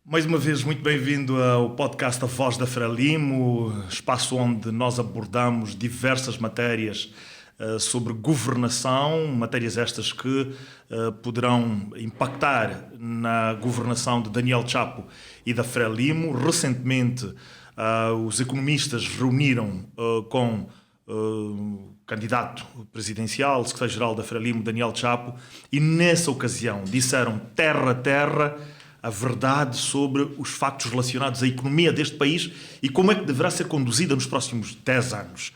Mais uma vez, muito bem-vindo ao podcast A Voz da Frelimo, espaço onde nós abordamos diversas matérias sobre governação, matérias estas que poderão impactar na governação de Daniel Chapo e da Frelimo. Recentemente, os economistas reuniram com o candidato presidencial, secretário-geral da Frelimo, Daniel Chapo, e nessa ocasião disseram terra a terra a verdade sobre os factos relacionados à economia deste país e como é que deverá ser conduzida nos próximos 10 anos.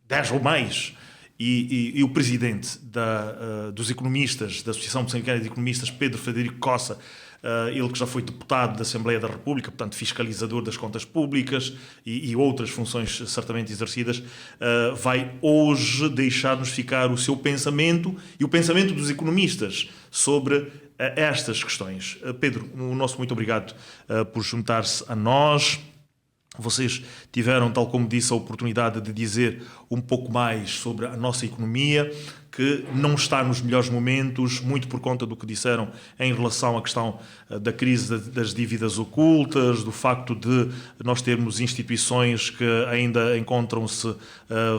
10 ou mais. E o presidente dos economistas, da Associação Moçambicana de Economistas, Pedro Frederico Cossa, ele que já foi deputado da Assembleia da República, portanto fiscalizador das contas públicas e outras funções certamente exercidas, vai hoje deixar-nos ficar o seu pensamento e o pensamento dos economistas sobre estas questões. Pedro, o nosso muito obrigado por juntar-se a nós. Vocês tiveram, tal como disse, a oportunidade de dizer um pouco mais sobre a nossa economia, que não está nos melhores momentos, muito por conta do que disseram em relação à questão da crise das dívidas ocultas, do facto de nós termos instituições que ainda encontram-se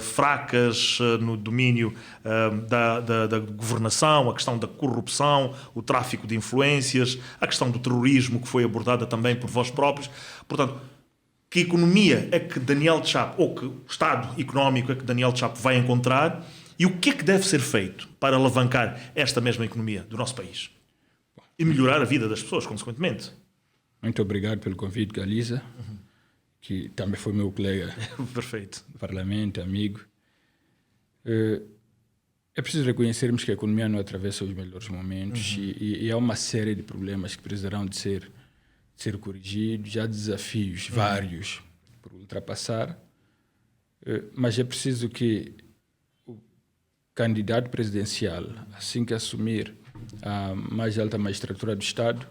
fracas no domínio da governação, a questão da corrupção, o tráfico de influências, a questão do terrorismo, que foi abordada também por vós próprios. Portanto, que economia é que Daniel Chapo, ou que estado económico é que Daniel Chapo vai encontrar e o que é que deve ser feito para alavancar esta mesma economia do nosso país e melhorar a vida das pessoas, consequentemente? Muito obrigado pelo convite, Galiza, que também foi meu colega Perfeito. do parlamento, amigo. É preciso reconhecermos que a economia não atravessa os melhores momentos e há uma série de problemas que precisarão de ser corrigidos, há desafios vários por ultrapassar, mas é preciso que o candidato presidencial, assim que assumir a mais alta magistratura do Estado,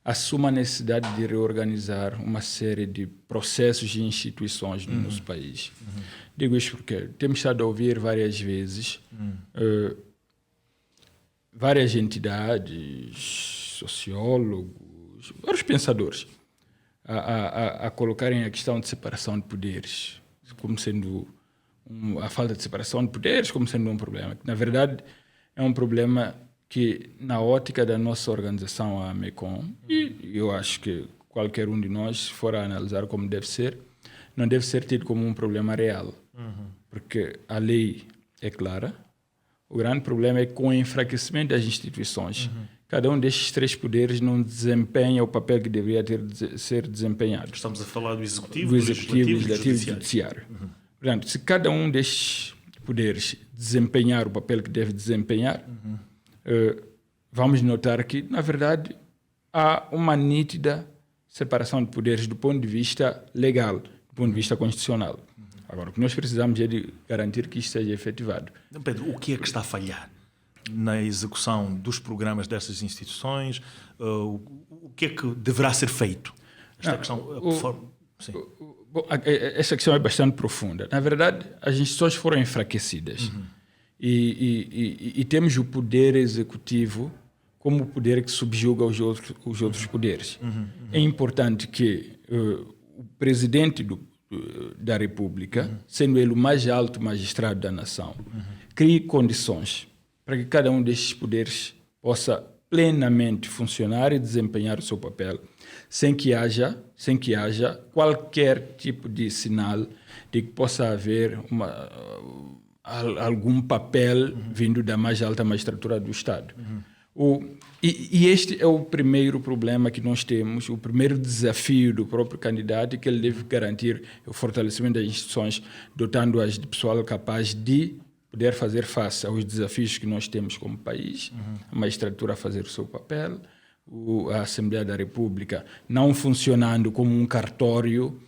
assuma a necessidade de reorganizar uma série de processos e instituições no nosso país. Digo isto porque temos estado a ouvir várias vezes várias entidades, sociólogos, vários pensadores a colocarem a questão de separação de poderes como sendo a falta de separação de poderes como sendo um problema. Na verdade, é um problema que, na ótica da nossa organização, a MECOM, e eu acho que qualquer um de nós, se for a analisar como deve ser, não deve ser tido como um problema real. Porque a lei é clara. O grande problema é com o enfraquecimento das instituições. Cada um destes três poderes não desempenha o papel que deveria ser desempenhado. Estamos a falar do Executivo, do Legislativo e do Judiciário. Portanto, se cada um destes poderes desempenhar o papel que deve desempenhar, vamos notar que, na verdade, há uma nítida separação de poderes do ponto de vista legal, do ponto de vista constitucional. Agora, o que nós precisamos é de garantir que isto seja efetivado. Pedro, o que é que está a falhar na execução dos programas destas instituições? O que é que deverá ser feito? Esta questão... Essa questão é bastante profunda. Na verdade, as instituições foram enfraquecidas. E temos o poder executivo como o poder que subjuga os outros poderes. É importante que o presidente da República, sendo ele o mais alto magistrado da nação, crie condições para que cada um destes poderes possa plenamente funcionar e desempenhar o seu papel, sem que haja qualquer tipo de sinal de que possa haver algum papel vindo da mais alta magistratura do Estado. E este é o primeiro problema que nós temos, o primeiro desafio do próprio candidato, que ele deve garantir o fortalecimento das instituições, dotando-as de pessoal capaz de poder fazer face aos desafios que nós temos como país, a magistratura a fazer o seu papel, a Assembleia da República não funcionando como um cartório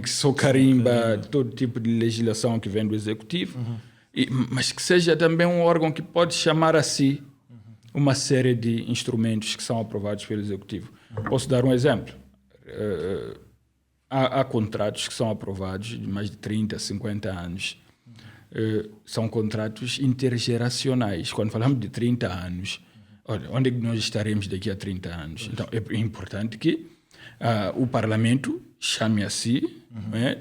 que só carimba todo tipo de legislação que vem do Executivo, mas que seja também um órgão que pode chamar a si uma série de instrumentos que são aprovados pelo Executivo. Posso dar um exemplo. Há contratos que são aprovados de mais de 30, 50 anos. São contratos intergeracionais. Quando falamos de 30 anos, olha, onde é que nós estaremos daqui a 30 anos? Então, é importante que o Parlamento chame a si,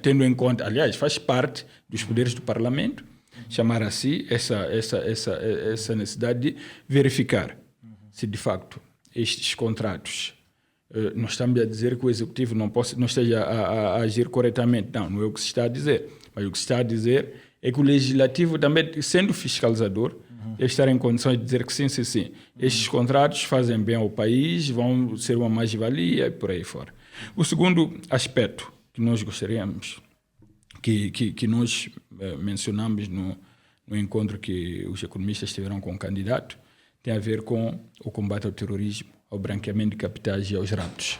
tendo em conta, aliás, faz parte dos poderes do Parlamento, chamar a si essa necessidade de verificar se, de facto, estes contratos, nós estamos a dizer que o Executivo não esteja a agir corretamente. Não é o que se está a dizer. Mas o que se está a dizer é que o Legislativo, também sendo fiscalizador, deve estar em condições de dizer que sim. Estes contratos fazem bem ao país, vão ser uma mais-valia e por aí fora. O segundo aspecto que nós gostaríamos, que nós mencionamos no encontro que os economistas tiveram com o candidato, tem a ver com o combate ao terrorismo, ao branqueamento de capitais e aos raptos.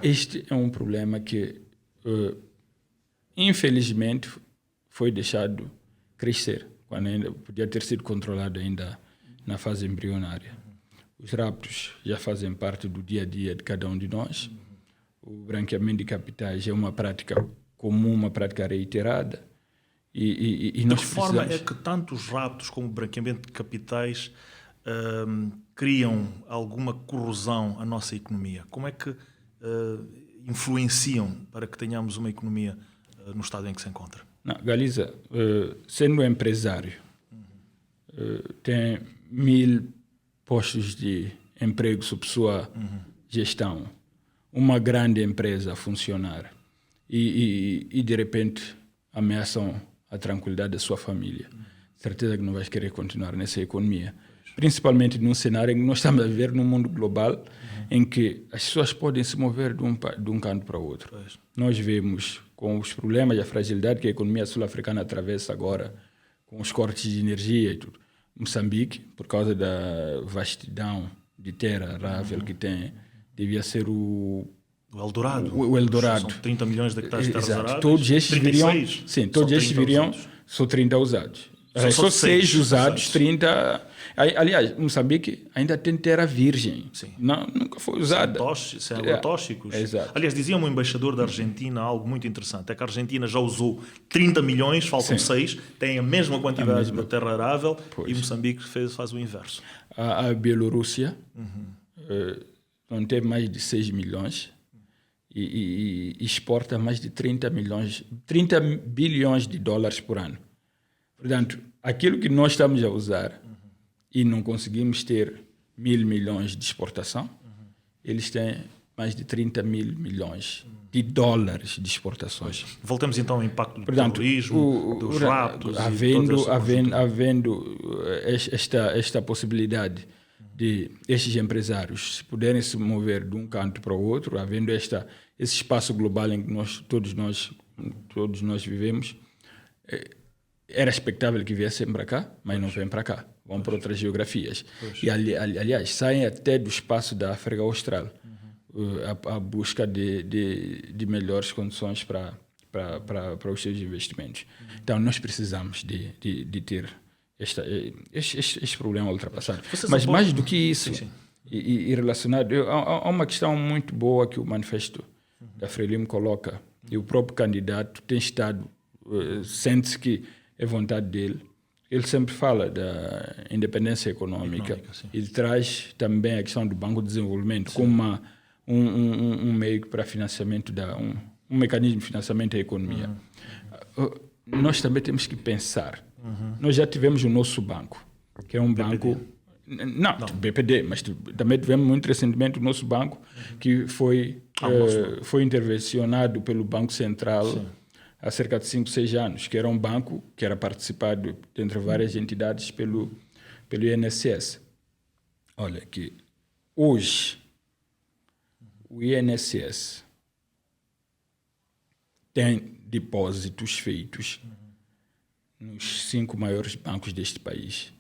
Este é um problema que, infelizmente, foi deixado crescer, quando ainda podia ter sido controlado ainda na fase embrionária. Os raptos já fazem parte do dia a dia de cada um de nós. O branqueamento de capitais é uma prática comum, uma prática reiterada. E nós de que forma é que tanto os raptos como o branqueamento de capitais criam alguma corrosão à nossa economia? Como é que influenciam para que tenhamos uma economia no estado em que se encontra? Não, Galiza, sendo empresário, tem 1000 postos de emprego sob sua gestão, uma grande empresa a funcionar e de repente ameaçam a tranquilidade da sua família. Certeza que não vais querer continuar nessa economia. Principalmente num cenário em que nós estamos a viver num mundo global em que as pessoas podem se mover de um canto para o outro. Nós vemos com os problemas e a fragilidade que a economia sul-africana atravessa agora, com os cortes de energia e tudo. Moçambique, por causa da vastidão de terra arável que tem, devia ser o Eldorado. O Eldorado. São 30 milhões de hectares de terras aráveis. Todos estes 36. viriam... Sim, todos estes viriam... Só 30 usados. Só 6 usados, 30... Aliás, Moçambique ainda tem terra virgem. Sim. Nunca foi usada. Sem agrotóxicos. Exato. Aliás, dizia-me o embaixador da Argentina algo muito interessante. É que a Argentina já usou 30 milhões, faltam 6, tem a mesma quantidade de terra arável e Moçambique faz o inverso. A Bielorrússia não tem mais de 6 milhões e exporta mais de 30 bilhões de dólares por ano. Portanto, aquilo que nós estamos a usar e não conseguimos ter 1.000 milhões de exportação, eles têm mais de 30 mil milhões de dólares de exportações. Voltamos então ao impacto do terrorismo, dos raptos. Havendo esta possibilidade de estes empresários poderem se mover de um canto para o outro, havendo esse espaço global em que todos nós vivemos, era expectável que viessem para cá, mas não vêm para cá. Vão para outras geografias. E, aliás, saem até do espaço da África Austral, a busca de melhores condições para os seus investimentos. Então, nós precisamos de ter este problema ultrapassado. Mas mais do que isso, e relacionado, há uma questão muito boa que o manifesto da Frelimo coloca, e o próprio candidato tem estado, sente-se que é vontade dele. Ele sempre fala da independência econômica e traz também a questão do Banco de Desenvolvimento como um meio para financiamento, um mecanismo de financiamento da economia. Nós também temos que pensar. Nós já tivemos o nosso banco, que é um banco... Não, BPD, mas também tivemos muito recentemente o nosso banco, que foi intervencionado pelo Banco Central há cerca de 5, 6 anos, que era um banco que era participado entre várias entidades pelo INSS. Olha, que hoje o INSS tem depósitos feitos nos 5 maiores bancos deste país,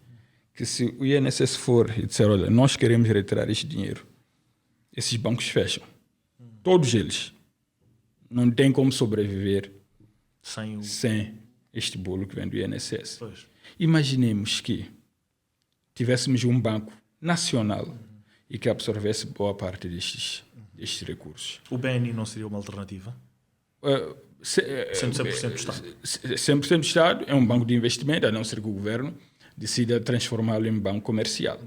que se o INSS for e disser, olha, nós queremos retirar este dinheiro, esses bancos fecham. Todos eles. Não tem como sobreviver sem este bolo que vem do INSS. Pois. Imaginemos que tivéssemos um banco nacional e que absorvesse boa parte destes recursos. O BNI não seria uma alternativa? Sendo 100% do Estado? 100% do Estado é um banco de investimento, a não ser que o governo decida transformá-lo em banco comercial.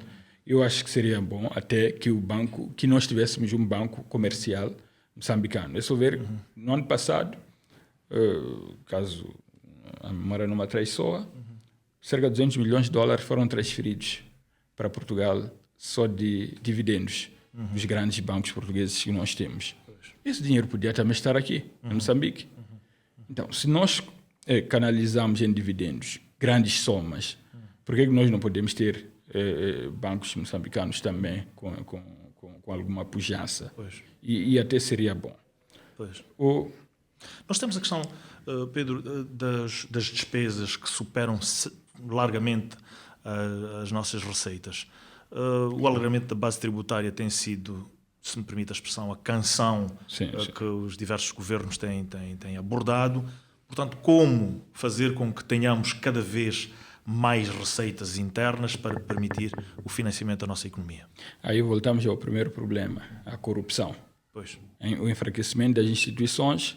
eu acho que seria bom até que nós tivéssemos um banco comercial moçambicano. É só ver, no ano passado, caso a memória não me atraiçoa, cerca de $200 milhões foram transferidos para Portugal só de dividendos dos grandes bancos portugueses que nós temos. Esse dinheiro podia também estar aqui, em Moçambique. Então, se nós canalizamos em dividendos grandes somas, por que nós não podemos ter bancos moçambicanos também com alguma pujança? E até seria bom. Nós temos a questão, Pedro, das despesas que superam largamente as nossas receitas. O alargamento da base tributária tem sido, se me permite a expressão, a canção que os diversos governos têm abordado. Portanto, como fazer com que tenhamos cada vez mais receitas internas para permitir o financiamento da nossa economia? Aí voltamos ao primeiro problema, a corrupção. O enfraquecimento das instituições,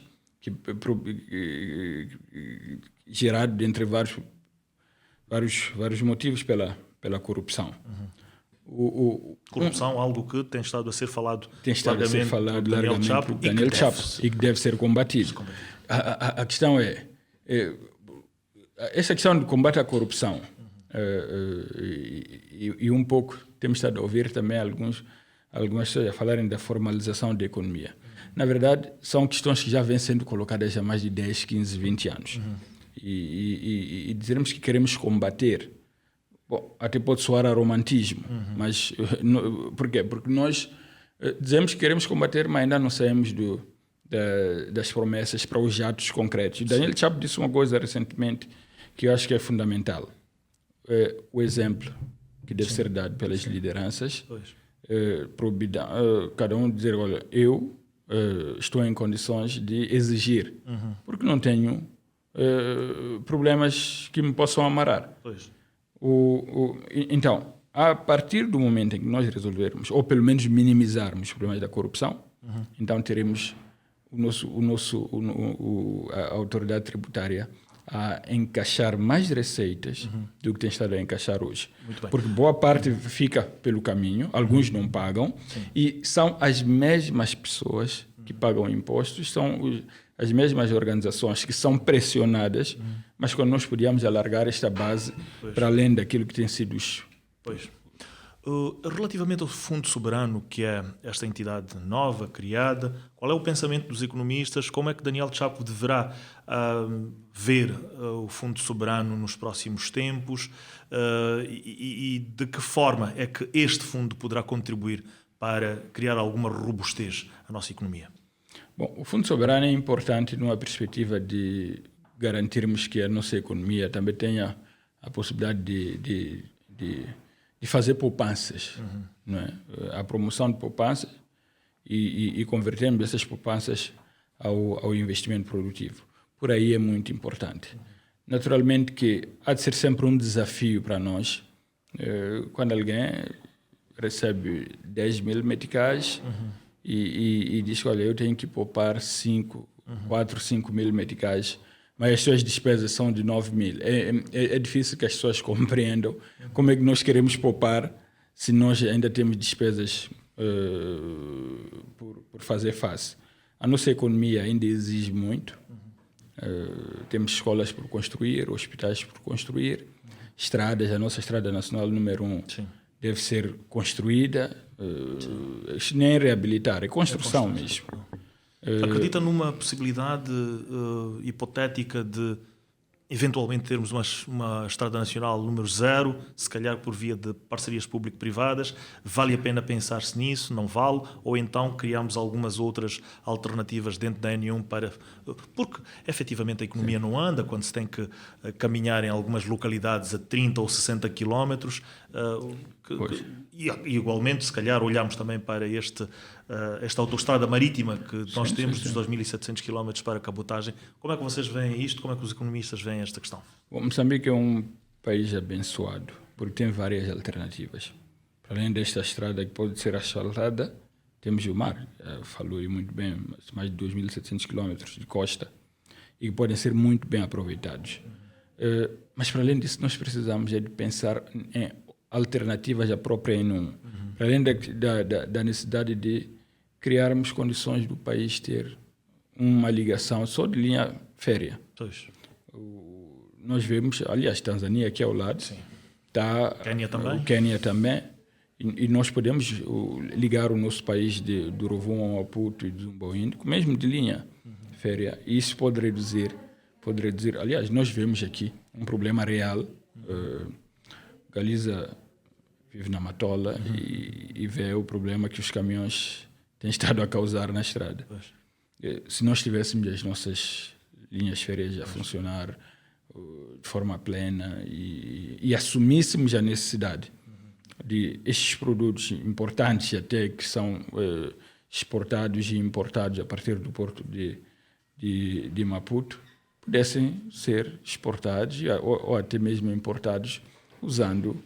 gerado entre vários motivos pela corrupção. Corrupção, algo que tem estado a ser falado largamente por Daniel Chapo e que deve ser combatido. A questão essa questão de combate à corrupção e um pouco temos estado a ouvir também algumas pessoas a falarem da formalização da economia. Na verdade, são questões que já vêm sendo colocadas há mais de 10, 15, 20 anos. E dizermos que queremos combater, bom, até pode soar a romantismo, mas por quê? Porque nós dizemos que queremos combater, mas ainda não saímos das promessas para os atos concretos. Daniel Chapo disse uma coisa recentemente que eu acho que é fundamental. O exemplo que deve ser dado pelas lideranças, cada um dizer, olha, eu estou em condições de exigir, porque não tenho problemas que me possam amarrar. Então, a partir do momento em que nós resolvermos, ou pelo menos minimizarmos os problemas da corrupção, então teremos a autoridade tributária a encaixar mais receitas do que tem estado a encaixar hoje. Porque boa parte fica pelo caminho, alguns não pagam, e são as mesmas pessoas que pagam impostos, são as mesmas organizações que são pressionadas, mas quando nós podíamos alargar esta base para além daquilo que tem sido os... Relativamente ao Fundo Soberano, que é esta entidade nova, criada, qual é o pensamento dos economistas? Como é que Daniel Chapo deverá ver o Fundo Soberano nos próximos tempos? E de que forma é que este fundo poderá contribuir para criar alguma robustez à nossa economia? Bom, o Fundo Soberano é importante numa perspectiva de garantirmos que a nossa economia também tenha a possibilidade de fazer poupanças, não é? A promoção de poupanças e convertermos essas poupanças ao investimento produtivo. Por aí é muito importante. Naturalmente que há de ser sempre um desafio para nós quando alguém recebe 10 mil meticais e diz que, olha, eu tenho que poupar 4, 5 mil meticais, mas as suas despesas são de 9 mil. É difícil que as pessoas compreendam como é que nós queremos poupar se nós ainda temos despesas por fazer face. A nossa economia ainda exige muito. Temos escolas por construir, hospitais por construir, estradas. A nossa estrada nacional número 1 deve ser construída, nem reabilitar, é construção mesmo. Acredita numa possibilidade hipotética de eventualmente termos uma estrada nacional número 0, se calhar por via de parcerias público-privadas? Vale a pena pensar-se nisso? Não vale? Ou então criamos algumas outras alternativas dentro da N1 para... Porque efetivamente a economia não anda quando se tem que caminhar em algumas localidades a 30 ou 60 quilómetros. E igualmente, se calhar, olhamos também para esta autoestrada marítima que nós temos dos 2.700 km para a cabotagem. Como é que vocês veem isto? Como é que os economistas veem esta questão? Bom, Moçambique é um país abençoado, porque tem várias alternativas. Para além desta estrada que pode ser asfaltada, temos o mar, falou aí muito bem, mais de 2.700 km de costa, e que podem ser muito bem aproveitados. Mas, para além disso, nós precisamos de pensar em alternativas à própria ENUM, além da necessidade de criarmos condições do país ter uma ligação só de linha férrea. Pois. Nós vemos, aliás, Tanzânia aqui ao lado, Quênia também. O Quênia também, e nós podemos ligar o nosso país do Rovuma ao Maputo e do Zumbo-Índico, mesmo de linha férrea, e isso pode reduzir, aliás, nós vemos aqui um problema real. Galiza vive na Matola e vê o problema que os caminhões têm estado a causar na estrada. Se nós tivéssemos as nossas linhas férreas a funcionar de forma plena e assumíssemos a necessidade de estes produtos importantes até que são exportados e importados a partir do porto de Maputo, pudessem ser exportados ou até mesmo importados usando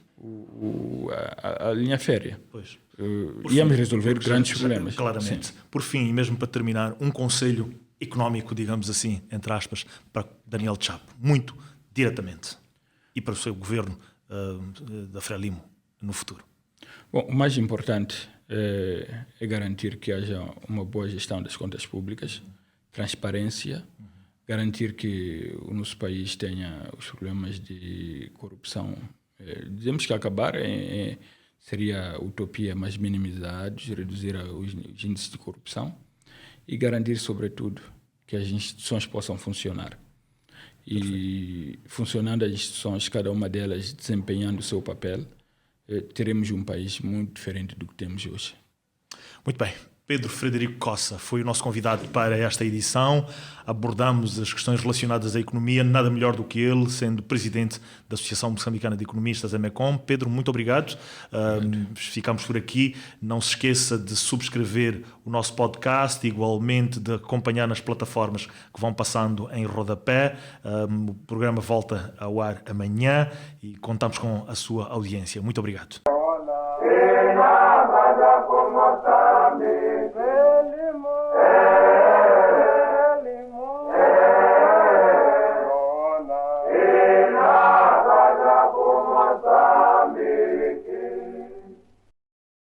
a linha férrea. Pois. Íamos resolver grandes problemas. Claramente. Sim. Por fim, e mesmo para terminar, um conselho económico, digamos assim, entre aspas, para Daniel Chapo, muito diretamente, e para o seu governo da Frelimo no futuro. Bom, o mais importante é garantir que haja uma boa gestão das contas públicas, transparência, garantir que o nosso país tenha os problemas de corrupção. Dizemos que acabar seria utopia, mas minimizados, reduzir os índices de corrupção e garantir, sobretudo, que as instituições possam funcionar. E funcionando as instituições, cada uma delas desempenhando o seu papel, teremos um país muito diferente do que temos hoje. Muito bem. Pedro Frederico Cossa foi o nosso convidado para esta edição. Abordamos as questões relacionadas à economia, nada melhor do que ele, sendo presidente da Associação Moçambicana de Economistas, AMECOM. Pedro, muito obrigado. Ficamos por aqui. Não se esqueça de subscrever o nosso podcast, igualmente de acompanhar nas plataformas que vão passando em rodapé. O programa volta ao ar amanhã e contamos com a sua audiência. Muito obrigado.